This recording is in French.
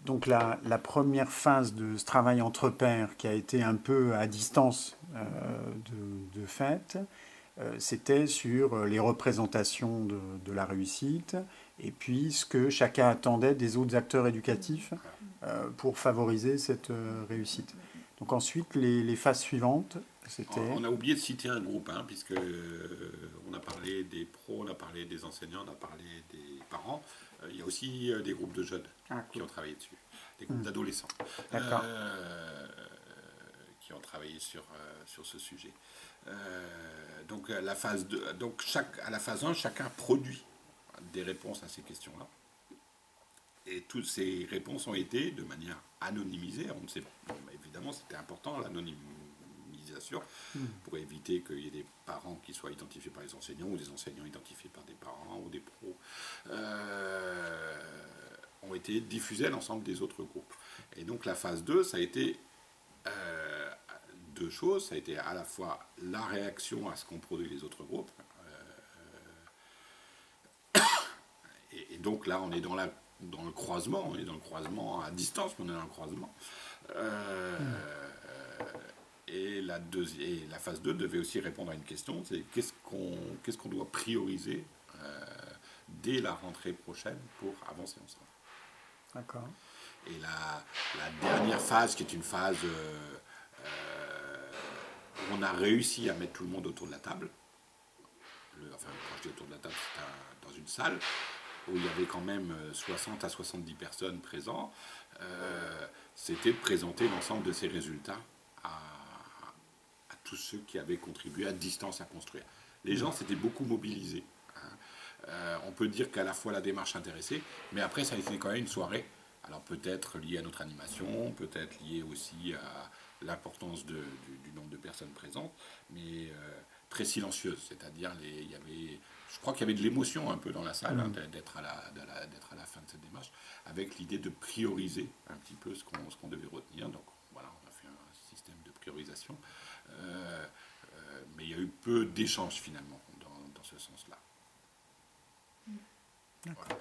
Donc la première phase de ce travail entre pairs qui a été un peu à distance de fait, c'était sur les représentations de la réussite et puis ce que chacun attendait des autres acteurs éducatifs pour favoriser cette réussite. Donc ensuite, les phases suivantes, c'était... On a oublié de citer un groupe, hein, puisque on a parlé des pros, on a parlé des enseignants, on a parlé des parents. Il y a aussi des groupes de jeunes Ah, qui cool. ont travaillé dessus, des groupes d'adolescents D'accord. qui ont travaillé sur ce sujet. Donc, la phase 2, donc à la phase 1, chacun produit des réponses à ces questions-là. Et toutes ces réponses ont été de manière anonymisée. On ne sait, évidemment, c'était important, l'anonymisation, pour éviter qu'il y ait des parents qui soient identifiés par les enseignants ou des enseignants identifiés par des parents ou des pros, ont été diffusés à l'ensemble des autres groupes. Et donc la phase 2, ça a été deux choses. Ça a été à la fois la réaction à ce qu'ont produit les autres groupes. Et donc là, on est dans le croisement, on est dans le croisement à distance, mais on est dans le croisement. Et la phase 2 devait aussi répondre à une question, c'est qu'est-ce qu'on doit prioriser dès la rentrée prochaine pour avancer ensemble. D'accord. Et la dernière phase, qui est une phase où on a réussi à mettre tout le monde autour de la table, enfin quand je dis autour de la table, c'était dans une salle, où il y avait quand même 60 à 70 personnes présentes, c'était de présenter l'ensemble de ces résultats à tous ceux qui avaient contribué à distance à construire. Les gens s'étaient beaucoup mobilisés. On peut dire qu'à la fois la démarche intéressée, mais après ça a été quand même une soirée. Alors peut-être liée à notre animation, peut-être liée aussi à l'importance du nombre de personnes présentes, mais très silencieuse. C'est-à-dire, je crois qu'il y avait de l'émotion un peu dans la salle, hein, d'être à la fin de cette démarche, avec l'idée de prioriser un petit peu ce qu'on devait retenir. Donc voilà, on a fait un système de priorisation. Mais il y a eu peu d'échanges finalement dans ce sens-là. Voilà.